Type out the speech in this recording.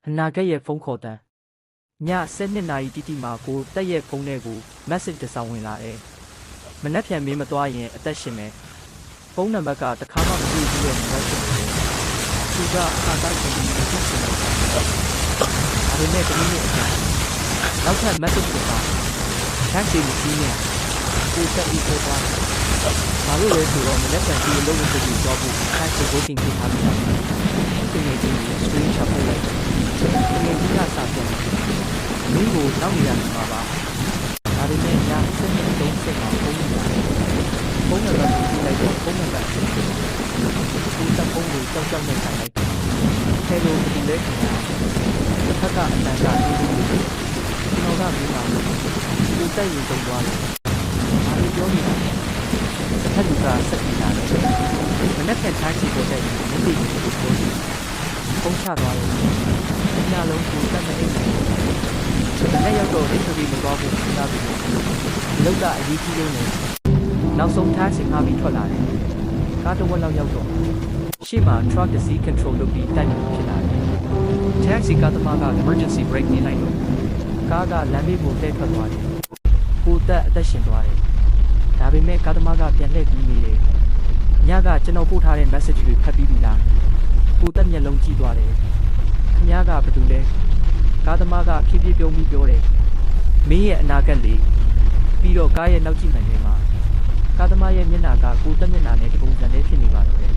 အနာဂတ်ရဲ့ဖုန်းခေါ်တန်းည7:00 နာရီတိတိမှာကိုတက်ရဲ့ဖုန်းထဲကို message တစ်စောင်ဝင်လာတယ်။မနှက်ဖြန်မင်းမသွားရင်အသက်ရှင်မယ်။ဖုန်းနံပါတ်ကတခါမှမတွေ့ဘူးတဲ့နံပါတ်ဖြစ်တယ်။သူကအခါတိုင်းကိုသိချင်တယ်။ဒါပေမဲ့တမီးနဲ့အကြနောက်ထပ် message တစ်ပါတန်းစီမရှိနဲ့ကိုတက်ပြီးပေါ်သွား။ဘာလို့လဲဆိုတော့မနှက်ဖြန်ဒီအလုပ်ကိုကြည့်တော့ဘူး။အဲဒါကို booking လုပ်ထားပြီးတာ။ဒီနေ့ဒီ screenshot ပို့လိုက်တယ်။ဒီနေ့ဒီကစာပြန်မင်းကိုနောက်နေရမှာပါဒါပေမဲ့ည7:30မှာဖုန်းလာတယ်ဖုန်းနံပါတ်ကိုကြည့်လိုက်တော့ဖုန်းနံပါတ်ဖြစ်တယ်ဒီတဖုန်းကိုကြောက်ကြောက်နဲ့တိုင်လိုက်တယ်ဟဲလိုဒီလေခင်ဗျာတစ်ခါကအတန်ကအေးအေးလေးကျွန်တော်ကပြီးပါကိုတက်ရင်တုံသွားတယ်ဘာလို့ပြောနေတာလဲတစ်ခါကဆက်ပြီးလာတယ်မနေ့ကထိုင်းစီကိုတက်ရင်မသိဘူးကိုပြောတယ်ဖုန်းချသွားတယ်ညလုံးကိုတက်မအိမ်နဲ့ရောက်တော့ history မသွားဘူးစဉ်းစားပြီးလောက်ကအရေးကြီးလို့နေနောက်ဆုံးထားစင်ထားပြီးထွက်လာတယ်ကားတစ်ဝက်လောက်ရောက်တော့ရှေ့မှာ truck တစ်စီး control လုပ်ပြီးတိုက်နေဖြစ်လာတယ် taxi ကားသမားက emergency brake နေလိုက်လို့ကားကလမ်းဘေးကိုလှည့်ထွက်သွားတယ်ကိုတက်အသက်ရှင်သွားတယ်ဒါပေမဲ့ကားသမားကပြန်လှည့်ပြီးနေတယ်ညကကျွန်တော်ပို့ထားတဲ့ message တွေဖတ်ပြီးပြီလားကိုတက်မျက်လုံးကြည့်သွားတယ်ခင်ဗျားကဘာလုပ်လဲကားသမားကဖြည်းဖြည်းပြုံးပြီးပြောတယ်မင်းရဲ့အနာဂတ်လေးပြီးတော့ကားရဲ့နောက်ကြည့်မှန်ထဲမှာကားသမားရဲ့မျက်နှာကကိုတက်မျက်နှာနဲ့တပုံစံနဲ့ဖြစ်နေပါတော့တယ်